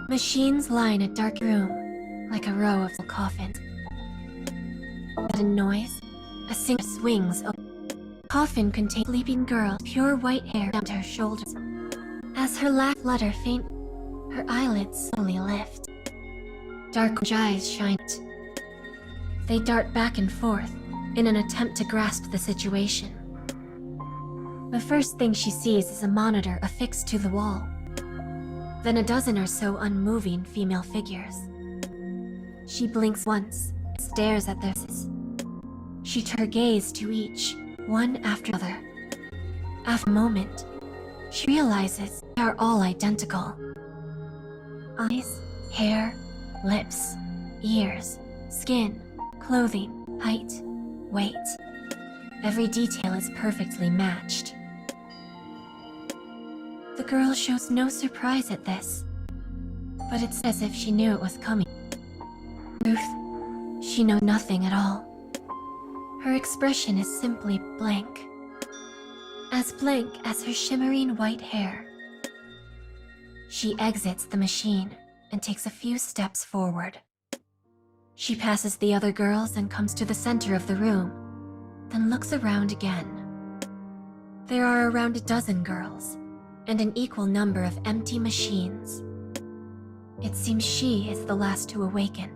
Machines line a dark room, like a row of coffins. At a noise, a singer swings open. Coffin contains a sleeping girl, pure white hair down to her shoulders. As her last flutter faint, her eyelids slowly lift. Dark eyes shine. They dart back and forth in an attempt to grasp the situation. The first thing she sees is a monitor affixed to the wall. Then a dozen or so unmoving female figures. She blinks once, stares at their faces. She turns her gaze to each, one after another. After a moment, she realizes they are all identical. Eyes, hair, lips, ears, skin, clothing, height, weight. Every detail is perfectly matched. The girl shows no surprise at this, but it's as if she knew it was coming. In truth, she knows nothing at all. Her expression is simply blank. As blank as her shimmering white hair. She exits the machine and takes a few steps forward. She passes the other girls and comes to the center of the room, then looks around again. There are around a dozen girls, and an equal number of empty machines. It seems she is the last to awaken.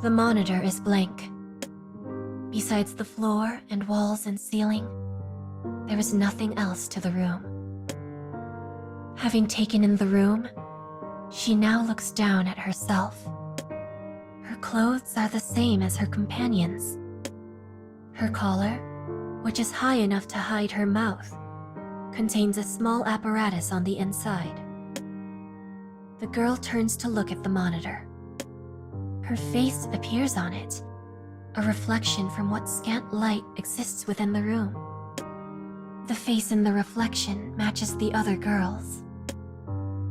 The monitor is blank. Besides the floor and walls and ceiling, there is nothing else to the room. Having taken in the room, she now looks down at herself. Her clothes are the same as her companions. Her collar, which is high enough to hide her mouth, contains a small apparatus on the inside. The girl turns to look at the monitor. Her face appears on it, a reflection from what scant light exists within the room. The face in the reflection matches the other girls.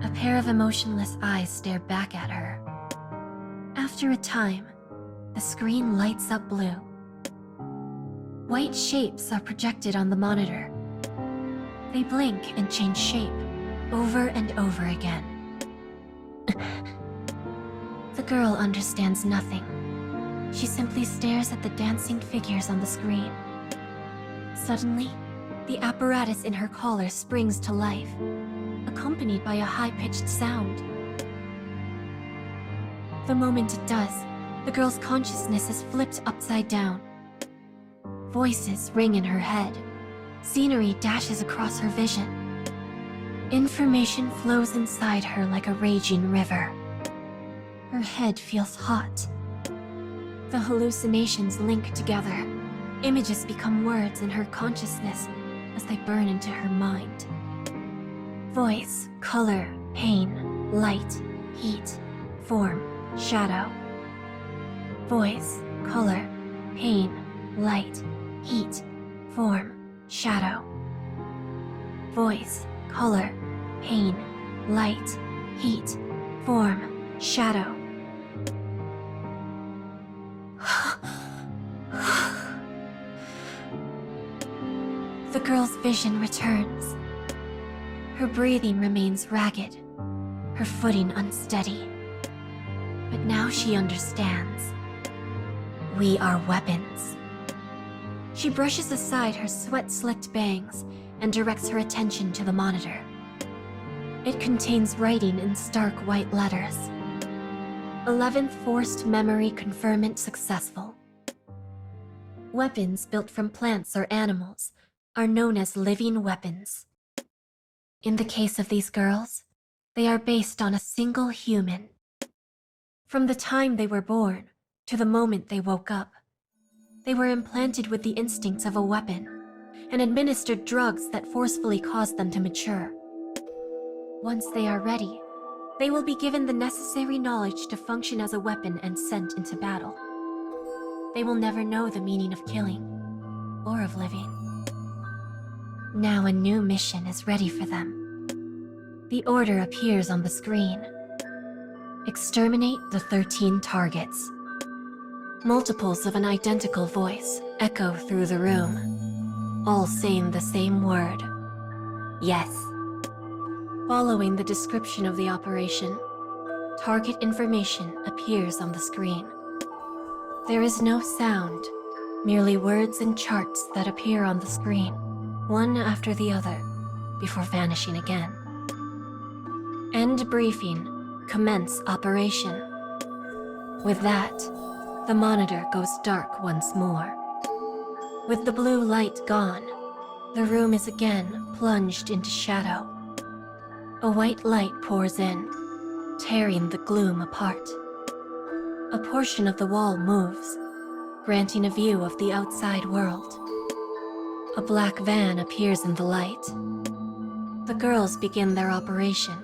A pair of emotionless eyes stare back at her. After a time, the screen lights up blue. White shapes are projected on the monitor. They blink and change shape, over and over again. The girl understands nothing. She simply stares at the dancing figures on the screen. Suddenly, the apparatus in her collar springs to life, accompanied by a high-pitched sound. The moment it does, the girl's consciousness is flipped upside down. Voices ring in her head. Scenery dashes across her vision. Information flows inside her like a raging river. Her head feels hot. The hallucinations link together. Images become words in her consciousness as they burn into her mind. Voice, color, pain, light, heat, form, shadow. Voice, color, pain, light, heat, form, shadow. Voice, color, pain, light, heat, form, shadow. The girl's vision returns. Her breathing remains ragged, her footing unsteady. But now she understands. We are weapons. She brushes aside her sweat-slicked bangs and directs her attention to the monitor. It contains writing in stark white letters. 11th forced memory conferment successful. Weapons built from plants or animals are known as living weapons. In the case of these girls, they are based on a single human. From the time they were born to the moment they woke up, they were implanted with the instincts of a weapon and administered drugs that forcefully caused them to mature. Once they are ready, they will be given the necessary knowledge to function as a weapon and sent into battle. They will never know the meaning of killing or of living. Now a new mission is ready for them. The order appears on the screen. Exterminate the 13 targets. Multiples of an identical voice echo through the room, all saying the same word: yes. Following the description of the operation, target information appears on the screen. There is no sound, merely words and charts that appear on the screen, one after the other, before vanishing again. End briefing, commence operation. With that, the monitor goes dark once more. With the blue light gone, the room is again plunged into shadow. A white light pours in, tearing the gloom apart. A portion of the wall moves, granting a view of the outside world. A black van appears in the light. The girls begin their operation,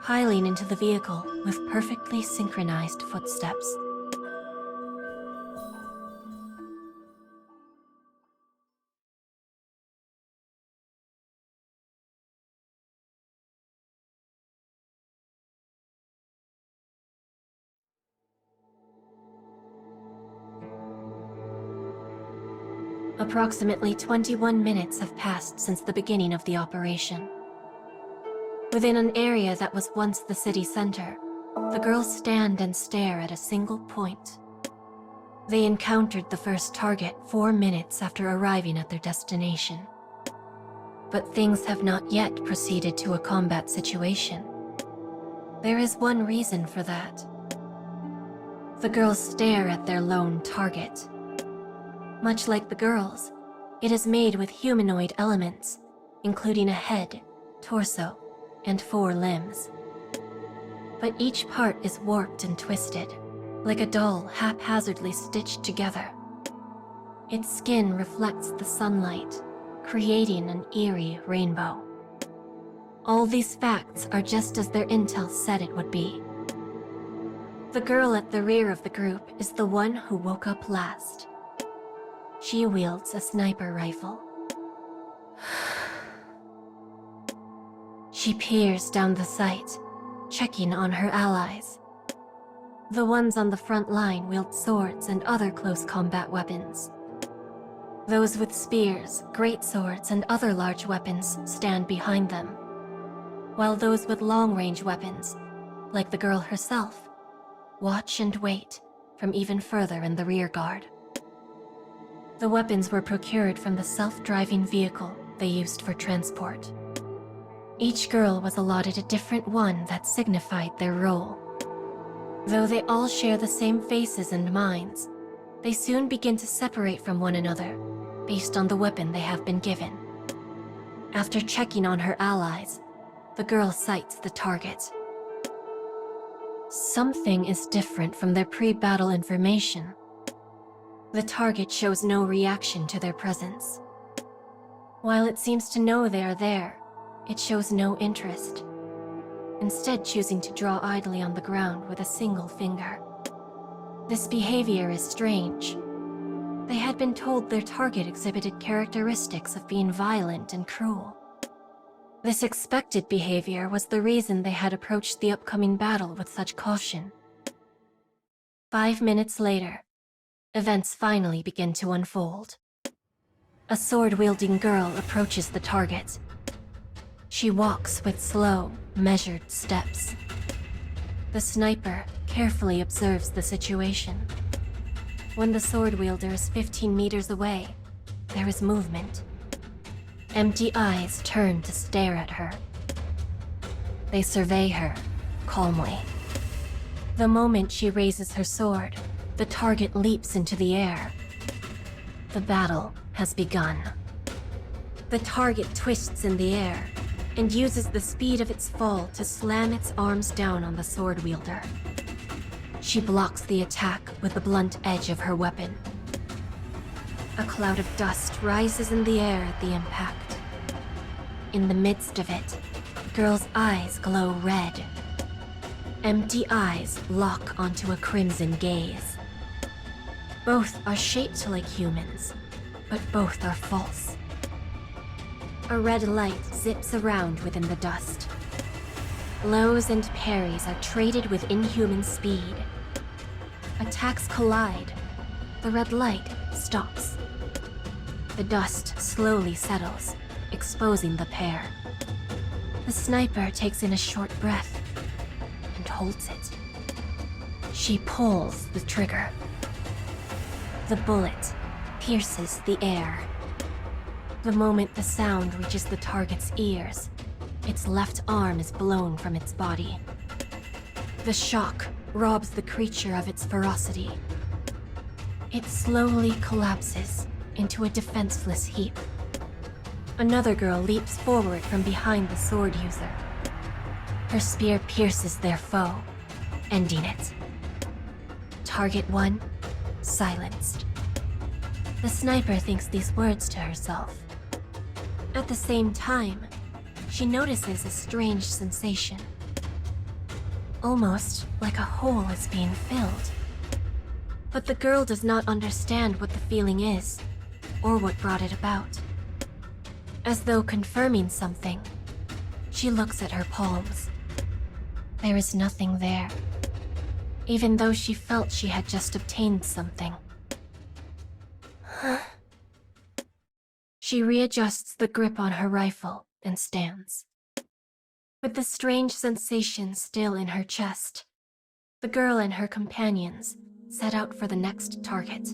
piling into the vehicle with perfectly synchronized footsteps. Approximately 21 minutes have passed since the beginning of the operation. Within an area that was once the city center, the girls stand and stare at a single point. They encountered the first target 4 minutes after arriving at their destination. But things have not yet proceeded to a combat situation. There is one reason for that. The girls stare at their lone target. Much like the girls, it is made with humanoid elements, including a head, torso, and 4 limbs. But each part is warped and twisted, like a doll haphazardly stitched together. Its skin reflects the sunlight, creating an eerie rainbow. All these facts are just as their intel said it would be. The girl at the rear of the group is the one who woke up last. She wields a sniper rifle. She peers down the sight, checking on her allies. The ones on the front line wield swords and other close combat weapons. Those with spears, greatswords, and other large weapons stand behind them, while those with long-range weapons, like the girl herself, watch and wait from even further in the rear guard. The weapons were procured from the self-driving vehicle they used for transport. Each girl was allotted a different one that signified their role. Though they all share the same faces and minds, they soon begin to separate from one another based on the weapon they have been given. After checking on her allies, the girl sights the target. Something is different from their pre-battle information. The target shows no reaction to their presence. While it seems to know they are there, it shows no interest, instead choosing to draw idly on the ground with a single finger. This behavior is strange. They had been told their target exhibited characteristics of being violent and cruel. This expected behavior was the reason they had approached the upcoming battle with such caution. 5 minutes later, events finally begin to unfold. A sword-wielding girl approaches the target. She walks with slow, measured steps. The sniper carefully observes the situation. When the sword wielder is 15 meters away, there is movement. Empty eyes turn to stare at her. They survey her, calmly. The moment she raises her sword, the target leaps into the air. The battle has begun. The target twists in the air and uses the speed of its fall to slam its arms down on the sword wielder. She blocks the attack with the blunt edge of her weapon. A cloud of dust rises in the air at the impact. In the midst of it, the girl's eyes glow red. Empty eyes lock onto a crimson gaze. Both are shaped like humans, but both are false. A red light zips around within the dust. Blows and parries are traded with inhuman speed. Attacks collide. The red light stops. The dust slowly settles, exposing the pair. The sniper takes in a short breath and instinct holds it. She pulls the trigger. The bullet pierces the air. The moment the sound reaches the target's ears, its left arm is blown from its body. The shock robs the creature of its ferocity. It slowly collapses into a defenseless heap. Another girl leaps forward from behind the sword user. Her spear pierces their foe, ending it. Target 1, silenced. The sniper thinks these words to herself. At the same time, she notices a strange sensation. Almost like a hole is being filled. But the girl does not understand what the feeling is, or what brought it about. As though confirming something, she looks at her palms. There is nothing there, even though she felt she had just obtained something. She readjusts the grip on her rifle and stands. With the strange sensation still in her chest, the girl and her companions set out for the next target.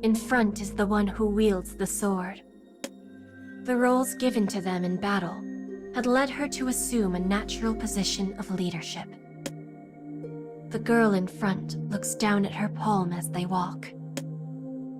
In front is the one who wields the sword. The roles given to them in battle had led her to assume a natural position of leadership. The girl in front looks down at her palm as they walk.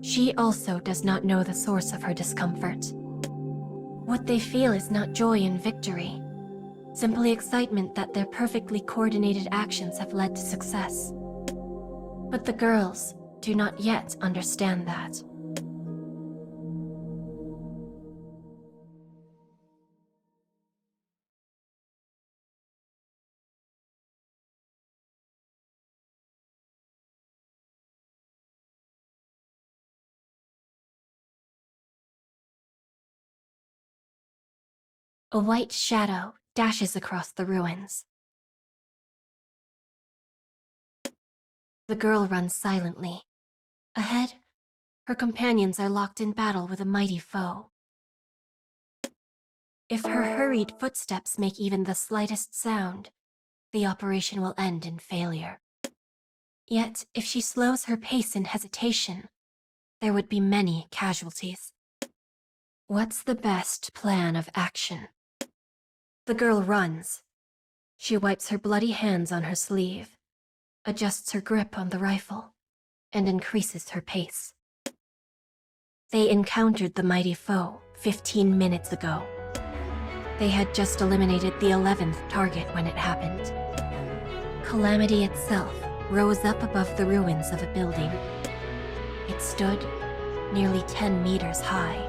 She also does not know the source of her discomfort. What they feel is not joy in victory, simply excitement that their perfectly coordinated actions have led to success. But the girls do not yet understand that. A white shadow dashes across the ruins. The girl runs silently. Ahead, her companions are locked in battle with a mighty foe. If her hurried footsteps make even the slightest sound, the operation will end in failure. Yet, if she slows her pace in hesitation, there would be many casualties. What's the best plan of action? The girl runs. She wipes her bloody hands on her sleeve, adjusts her grip on the rifle, and increases her pace. They encountered the mighty foe 15 minutes ago. They had just eliminated the 11th target when it happened. Calamity itself rose up above the ruins of a building. It stood nearly 10 meters high.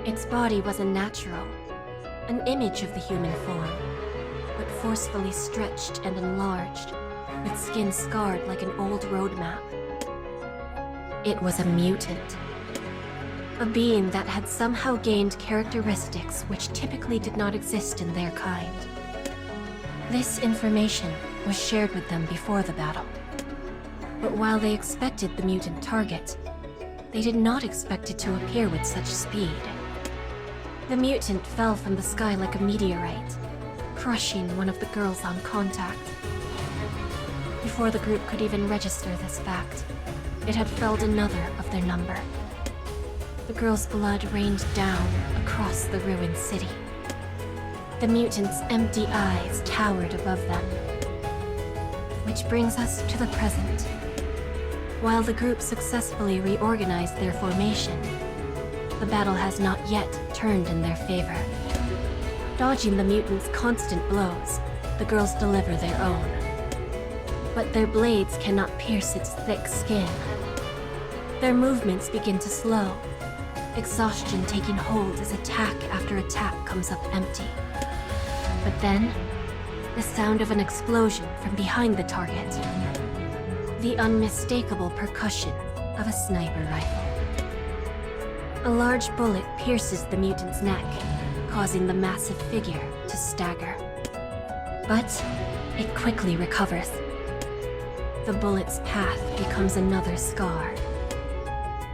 Its body was unnatural, an image of the human form, but forcefully stretched and enlarged, with skin scarred like an old road map. It was a mutant. A being that had somehow gained characteristics which typically did not exist in their kind. This information was shared with them before the battle. But while they expected the mutant target, they did not expect it to appear with such speed. The mutant fell from the sky like a meteorite, crushing one of the girls on contact. Before the group could even register this fact, it had felled another of their number. The girl's blood rained down across the ruined city. The mutant's empty eyes towered above them. Which brings us to the present. While the group successfully reorganized their formation, the battle has not yet turned in their favor. Dodging the mutant's constant blows, the girls deliver their own. But their blades cannot pierce its thick skin. Their movements begin to slow, exhaustion taking hold as attack after attack comes up empty. But then, the sound of an explosion from behind the target. The unmistakable percussion of a sniper rifle. A large bullet pierces the mutant's neck, causing the massive figure to stagger. But it quickly recovers. The bullet's path becomes another scar.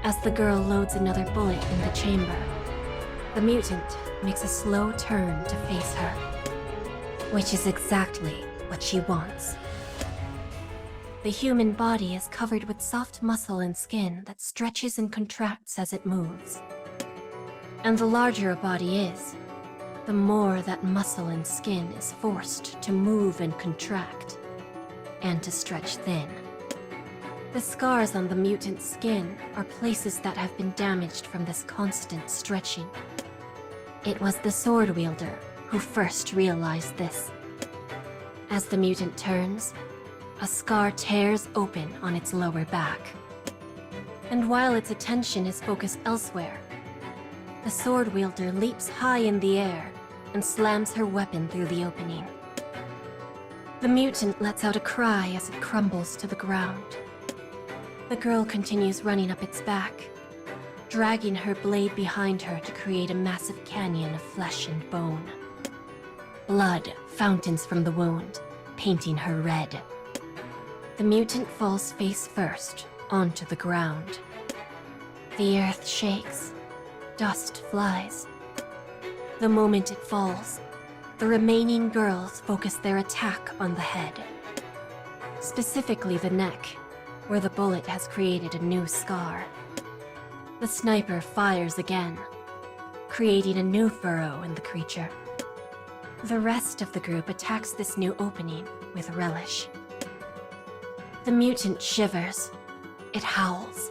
As the girl loads another bullet in the chamber, the mutant makes a slow turn to face her. Which is exactly what she wants. The human body is covered with soft muscle and skin that stretches and contracts as it moves. And the larger a body is, the more that muscle and skin is forced to move and contract, and to stretch thin. The scars on the mutant's skin are places that have been damaged from this constant stretching. It was the sword wielder who first realized this. As the mutant turns, a scar tears open on its lower back. And while its attention is focused elsewhere, the sword wielder leaps high in the air and slams her weapon through the opening. The mutant lets out a cry as it crumbles to the ground. The girl continues running up its back, dragging her blade behind her to create a massive canyon of flesh and bone. Blood fountains from the wound, painting her red. The mutant falls face first onto the ground. The earth shakes, dust flies. The moment it falls, the remaining girls focus their attack on the head. Specifically the neck, where the bullet has created a new scar. The sniper fires again, creating a new furrow in the creature. The rest of the group attacks this new opening with relish. The mutant shivers. It howls.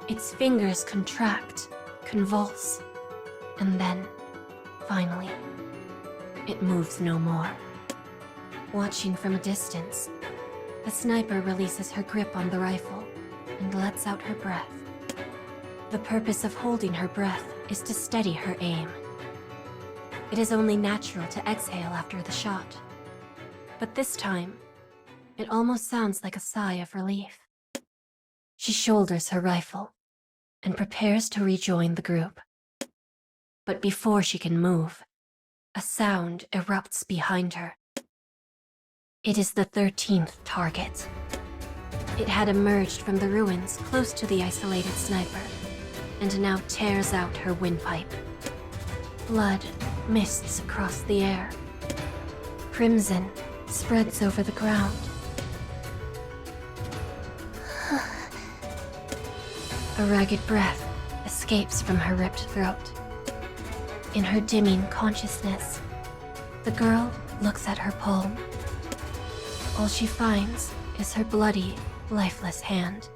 Its fingers contract, convulse, and then, finally, it moves no more. Watching from a distance, the sniper releases her grip on the rifle and lets out her breath. The purpose of holding her breath is to steady her aim. It is only natural to exhale after the shot, but this time, it almost sounds like a sigh of relief. She shoulders her rifle and prepares to rejoin the group. But before she can move, a sound erupts behind her. It is the 13th target. It had emerged from the ruins close to the isolated sniper, and now tears out her windpipe. Blood mists across the air. Crimson spreads over the ground. A ragged breath escapes from her ripped throat. In her dimming consciousness, the girl looks at her palm. All she finds is her bloody, lifeless hand.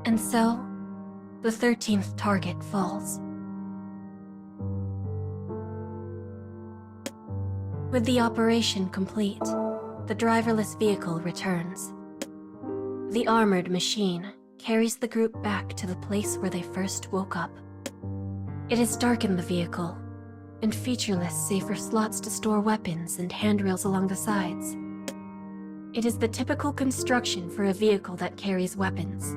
And so, the 13th target falls. With the operation complete, the driverless vehicle returns. The armored machine carries the group back to the place where they first woke up. It is dark in the vehicle, and featureless save for slots to store weapons and handrails along the sides. It is the typical construction for a vehicle that carries weapons.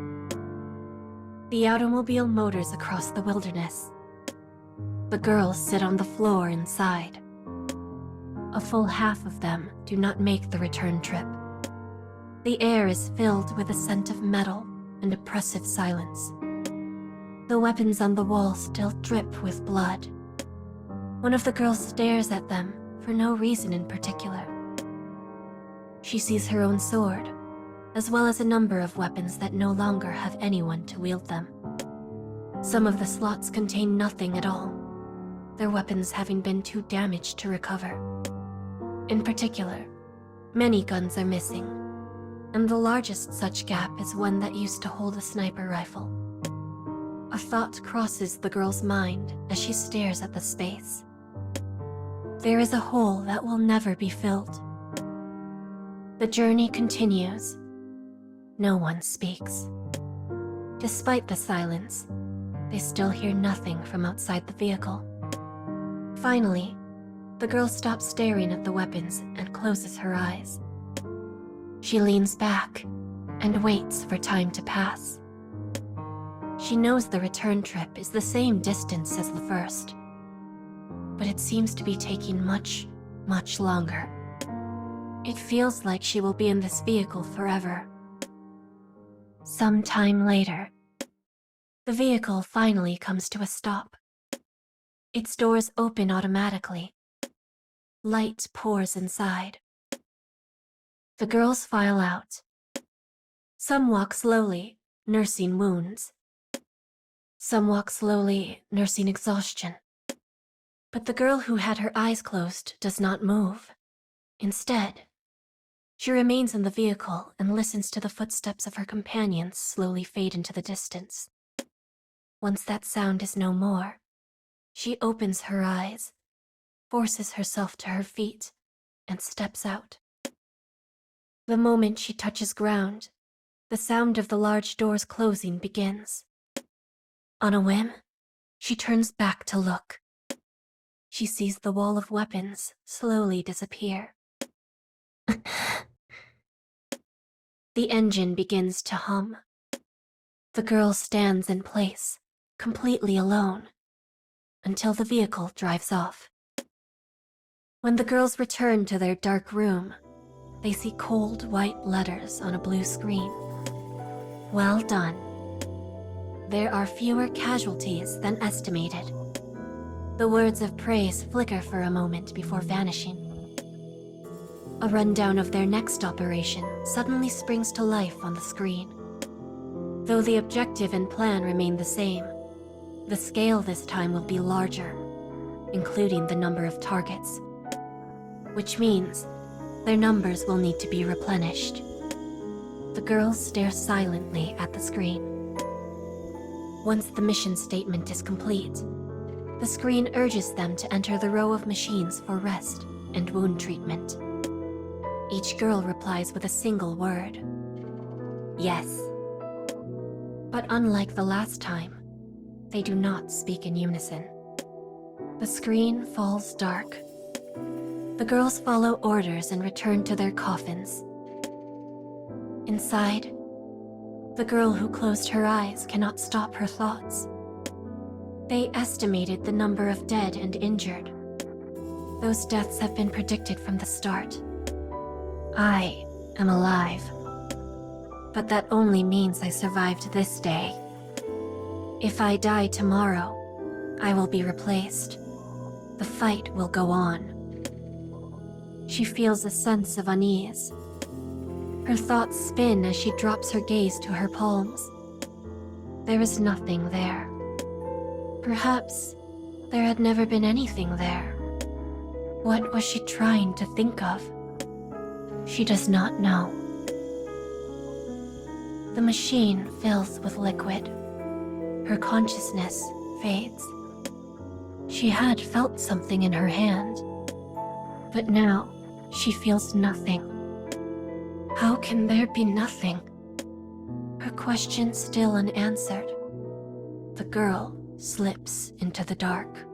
The automobile motors across the wilderness. The girls sit on the floor inside. A full half of them do not make the return trip. The air is filled with a scent of metal and oppressive silence. The weapons on the wall still drip with blood. One of the girls stares at them for no reason in particular. She sees her own sword, as well as a number of weapons that no longer have anyone to wield them. Some of the slots contain nothing at all, their weapons having been too damaged to recover. In particular, many guns are missing, and the largest such gap is one that used to hold a sniper rifle. A thought crosses the girl's mind as she stares at the space. There is a hole that will never be filled. The journey continues. No one speaks. Despite the silence, they still hear nothing from outside the vehicle. Finally, the girl stops staring at the weapons and closes her eyes. She leans back and waits for time to pass. She knows the return trip is the same distance as the first. but it seems to be taking much, much longer. It feels like she will be in this vehicle forever. Some time later, the vehicle finally comes to a stop. Its doors open automatically. Light pours inside. The girls file out. Some walk slowly, nursing wounds. Some walk slowly, nursing exhaustion. But the girl who had her eyes closed does not move. Instead, she remains in the vehicle and listens to the footsteps of her companions slowly fade into the distance. Once that sound is no more, she opens her eyes, forces herself to her feet, and steps out. The moment she touches ground, the sound of the large doors closing begins. On a whim, she turns back to look. She sees the wall of weapons slowly disappear. The engine begins to hum. The girl stands in place, completely alone, until the vehicle drives off. When the girls return to their dark room, they see cold white letters on a blue screen. Well done. There are fewer casualties than estimated. The words of praise flicker for a moment before vanishing. A rundown of their next operation suddenly springs to life on the screen. Though the objective and plan remain the same, the scale this time will be larger, including the number of targets, which means their numbers will need to be replenished. The girls stare silently at the screen. Once the mission statement is complete, the screen urges them to enter the row of machines for rest and wound treatment. Each girl replies with a single word: yes. But unlike the last time, they do not speak in unison. The screen falls dark. The girls follow orders and return to their coffins. Inside, the girl who closed her eyes cannot stop her thoughts. They estimated the number of dead and injured. Those deaths have been predicted from the start. I am alive. But that only means I survived this day. If I die tomorrow, I will be replaced. The fight will go on. She feels a sense of unease. Her thoughts spin as she drops her gaze to her palms. There is nothing there. Perhaps there had never been anything there. What was she trying to think of? She does not know. The machine fills with liquid. Her consciousness fades. She had felt something in her hand, but now she feels nothing. How can there be nothing? Her question still unanswered. The girl slips into the dark.